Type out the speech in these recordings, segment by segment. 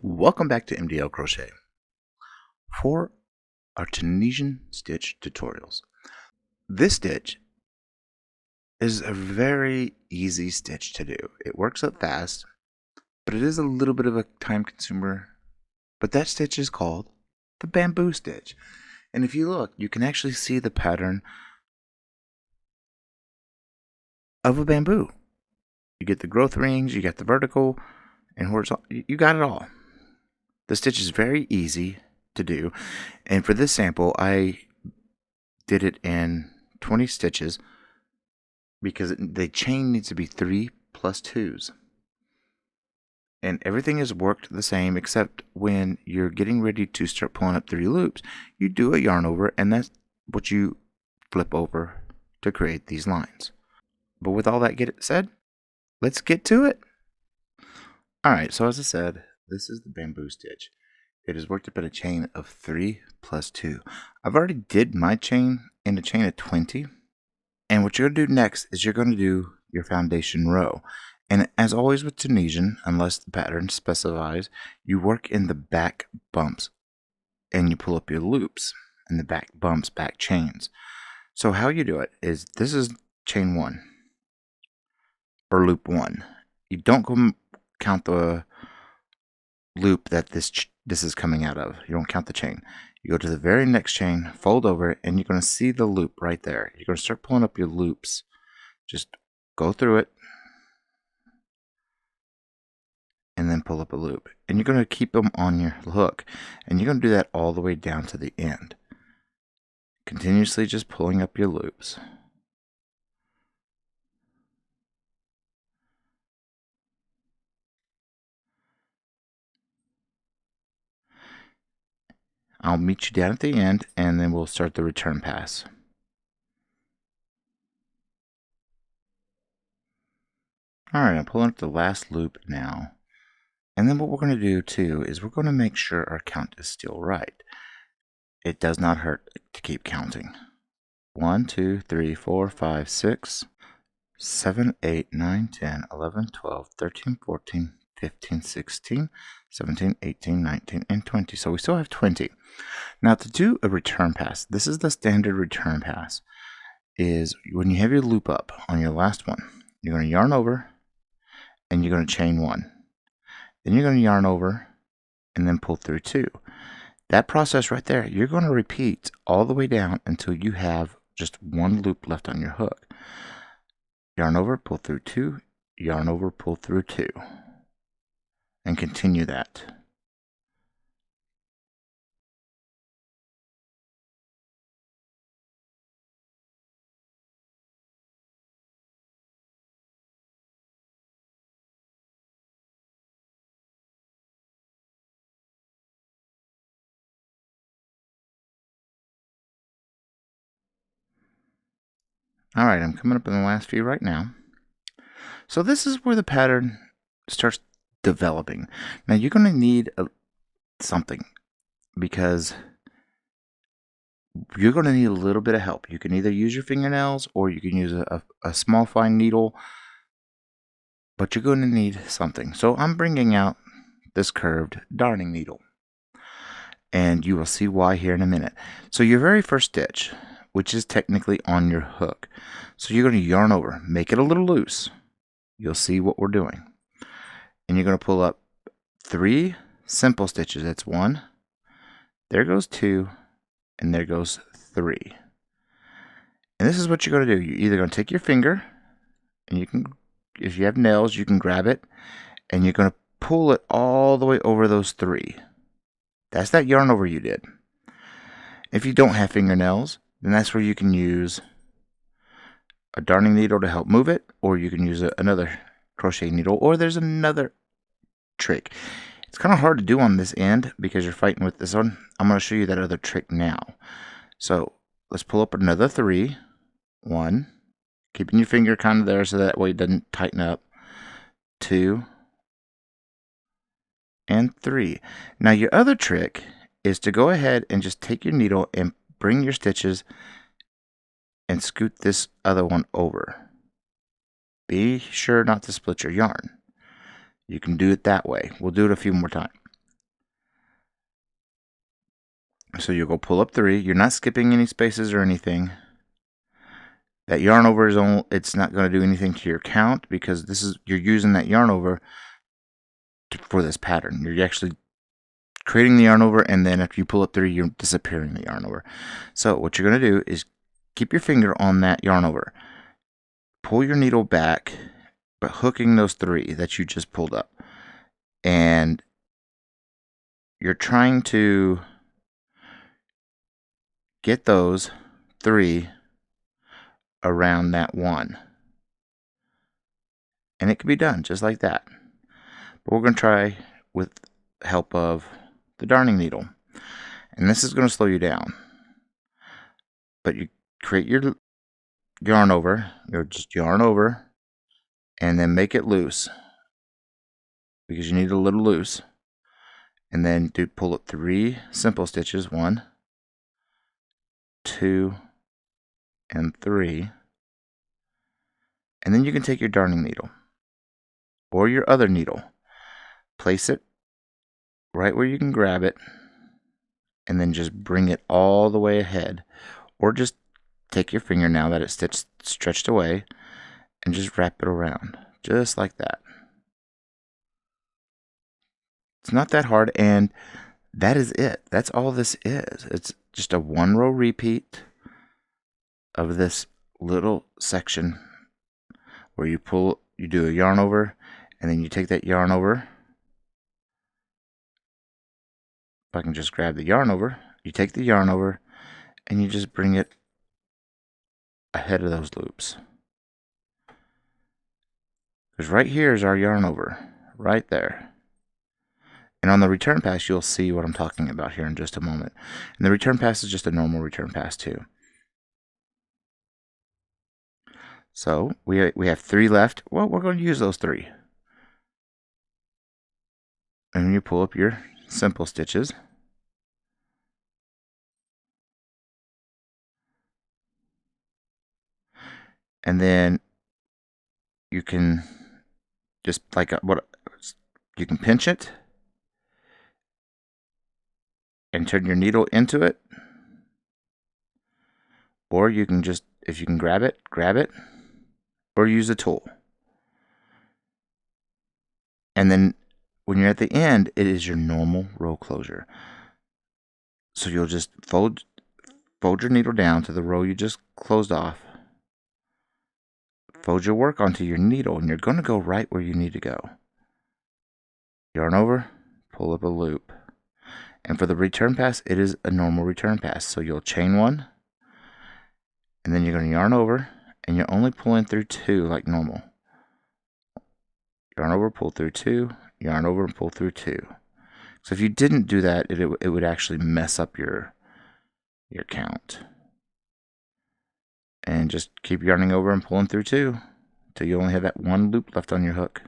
Welcome back to MDL Crochet for our Tunisian stitch tutorials. This stitch is a very easy stitch to do. It works up fast, but it is a little bit of a time consumer. But that stitch is called the bamboo stitch. And if you look, you can actually see the pattern of a bamboo. You get the growth rings, you get the vertical and horizontal, you got it all. The stitch is very easy to do, and for this sample I did it in 20 stitches because the chain needs to be 3 plus 2s, and everything is worked the same except when you're getting ready to start pulling up 3 loops, you do a yarn over, and that's what you flip over to create these lines. But with all that said, let's get to it. Alright, so as I said, this is the bamboo stitch. It is worked up in a chain of 3 plus 2. I've already did my chain in a chain of 20. And what you're going to do next is you're going to do your foundation row. And as always with Tunisian, unless the pattern specifies, you work in the back bumps. And you pull up your loops in the back bumps, back chains. So how you do it is, this is chain 1. Or loop 1. You don't go count the loop that this is coming out of. You don't count the chain. You go to the very next chain, fold over, and you're going to see the loop right there. You're going to start pulling up your loops. Just go through it and then pull up a loop. And you're going to keep them on your hook. And you're going to do that all the way down to the end. Continuously just pulling up your loops. I'll meet you down at the end, and then we'll start the return pass. Alright, I'm pulling up the last loop now. And then what we're going to do too is we're going to make sure our count is still right. It does not hurt to keep counting. 1, 2, 3, 4, 5, 6, 7, 8, 9, 10, 11, 12, 13, 14, 15, 16, 17, 18, 19, and 20. So we still have 20. Now to do a return pass, this is the standard return pass, is when you have your loop up on your last one, you're going to yarn over and you're going to chain 1. Then you're going to yarn over and then pull through 2. That process right there, you're going to repeat all the way down until you have just 1 loop left on your hook. Yarn over, pull through 2, yarn over, pull through 2. And continue that. Alright, I'm coming up in the last few right now. So this is where the pattern starts developing. Now you're going to need something, because you're going to need a little bit of help. You can either use your fingernails or you can use a small fine needle, but you're going to need something. So I'm bringing out this curved darning needle, and you will see why here in a minute. So your very first stitch, which is technically on your hook, so you're going to yarn over, make it a little loose. You'll see what we're doing. And you're going to pull up 3 simple stitches. That's 1, there goes 2, and there goes 3. And this is what you're going to do. You're either going to take your finger, and you can, if you have nails, you can grab it, and you're going to pull it all the way over those 3. That's that yarn over you did. If you don't have fingernails, then that's where you can use a darning needle to help move it, or you can use another crochet needle, or there's another trick. It's kind of hard to do on this end because you're fighting with this one. I'm going to show you that other trick now. So let's pull up another 3. 1, keeping your finger kind of there so that way it doesn't tighten up. 2 and 3. Now your other trick is to go ahead and just take your needle and bring your stitches and scoot this other one over. Be sure not to split your yarn. You can do it that way. We'll do it a few more times. So you'll go pull up 3. You're not skipping any spaces or anything. That yarn over is only, it's not going to do anything to your count, because you're using that yarn over for this pattern. You're actually creating the yarn over, and then after you pull up 3, you're disappearing the yarn over. So what you're going to do is keep your finger on that yarn over. Pull your needle back, but hooking those 3 that you just pulled up. And you're trying to get those 3 around that 1. And it can be done just like that. But we're going to try with the help of the darning needle. And this is going to slow you down. But you create your yarn over, you'll just yarn over, and then make it loose, because you need it a little loose. And then pull up 3 simple stitches, 1, 2, and 3. And then you can take your darning needle or your other needle, place it right where you can grab it, and then just bring it all the way ahead. Or just take your finger, now that it's stretched away, and just wrap it around, just like that. It's not that hard, and that is it. That's all this is. It's just a 1 row repeat of this little section where you do a yarn over, and then you take that yarn over. If I can just grab the yarn over, you take the yarn over, and you just bring it ahead of those loops. Because right here is our yarn over, right there. And on the return pass, you'll see what I'm talking about here in just a moment. And the return pass is just a normal return pass too. So we have 3 left. Well, we're going to use those 3. And you pull up your simple stitches. And then you can just you can pinch it and turn your needle into it. Or you can just, if you can grab it, or use a tool. And then when you're at the end, it is your normal row closure. So you'll just fold your needle down to the row you just closed off. Fold your work onto your needle, and you're going to go right where you need to go. Yarn over, pull up a loop. And for the return pass, it is a normal return pass. So you'll chain 1, and then you're going to yarn over, and you're only pulling through 2 like normal. Yarn over, pull through 2, yarn over, and pull through 2. So if you didn't do that, it would actually mess up your count. And just keep yarning over and pulling through 2 until you only have that 1 loop left on your hook.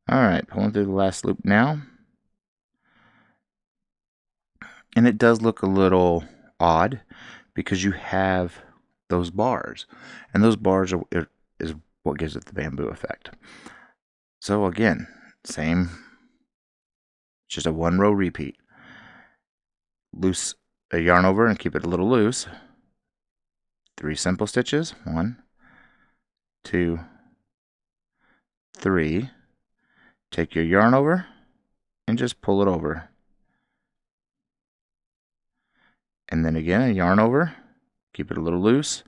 Alright, pulling through the last loop now. And it does look a little odd because you have those bars. And those bars is what gives it the bamboo effect. So again, same, just a 1 row repeat. Loose a yarn over and keep it a little loose. 3 simple stitches, 1, 2, 3. Take your yarn over and just pull it over. And then again, a yarn over, keep it a little loose,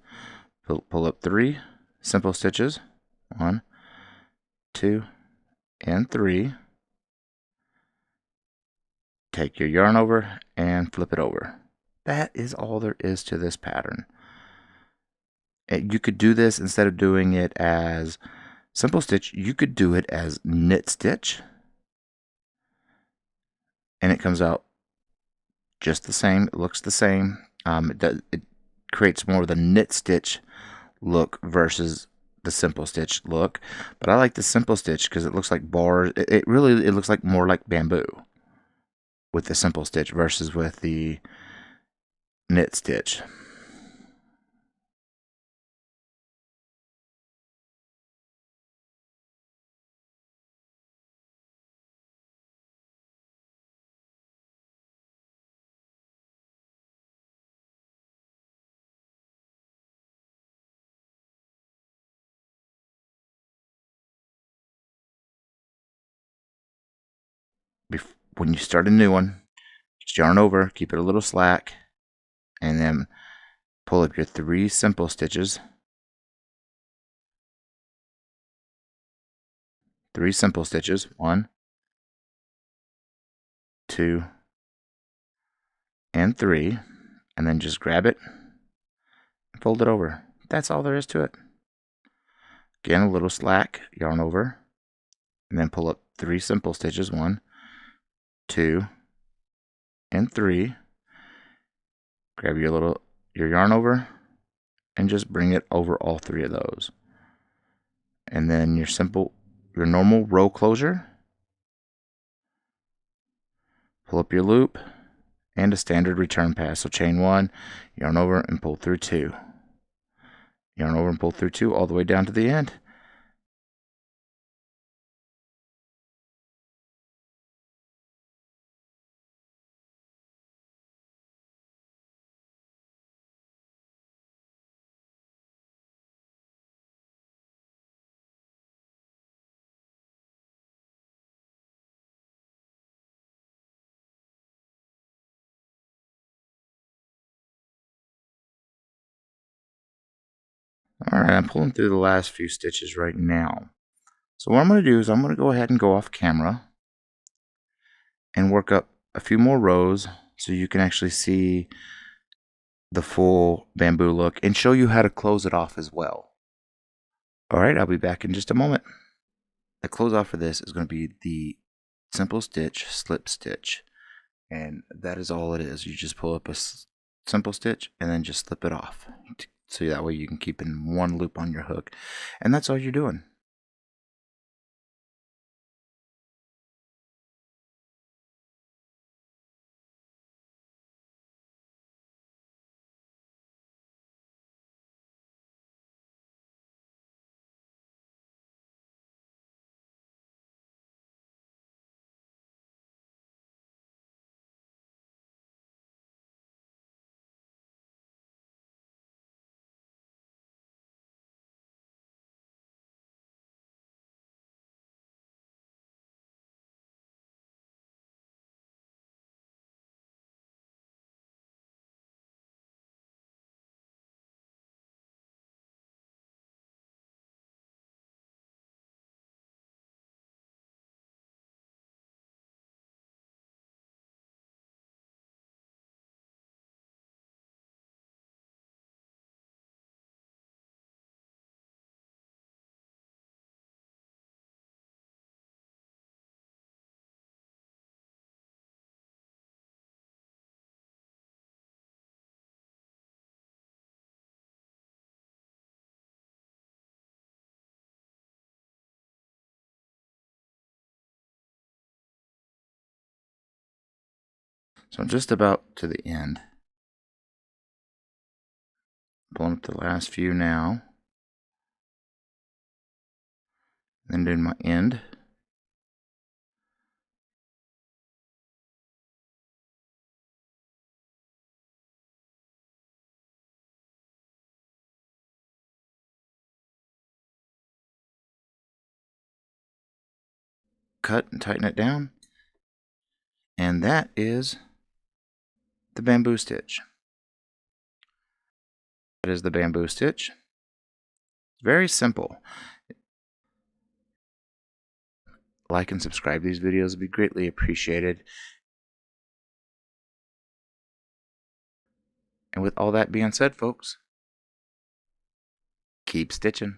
pull up 3 simple stitches, 1, 2, and 3. Take your yarn over and flip it over. That is all there is to this pattern. You could do this, instead of doing it as simple stitch, you could do it as knit stitch, and it comes out just the same. It looks the same. It creates more of the knit stitch look versus the simple stitch look, but I like the simple stitch because it looks like bars. It really looks like more like bamboo with the simple stitch versus with the knit stitch. When you start a new one, just yarn over, keep it a little slack, and then pull up your 3 simple stitches. 3 simple stitches, 1, 2, and 3, and then just grab it and fold it over. That's all there is to it. Again, a little slack, yarn over, and then pull up 3 simple stitches, 1, 2, and 3. Grab your yarn over and just bring it over all 3 of those. And then your normal row closure, pull up your loop and a standard return pass. So chain 1, yarn over and pull through 2. Yarn over and pull through 2 all the way down to the end. Alright, I'm pulling through the last few stitches right now. So what I'm going to do is I'm going to go ahead and go off camera and work up a few more rows so you can actually see the full bamboo look and show you how to close it off as well. Alright, I'll be back in just a moment. The close off for this is going to be the simple stitch slip stitch, and that is all it is. You just pull up a simple stitch and then just slip it off, so that way you can keep in one loop on your hook, and that's all you're doing. So I'm just about to the end. Pulling up the last few now, then doing my end. Cut and tighten it down, and that is the bamboo stitch. That is the bamboo stitch. Very simple. Like and subscribe to these videos would be greatly appreciated. And with all that being said, folks, keep stitching.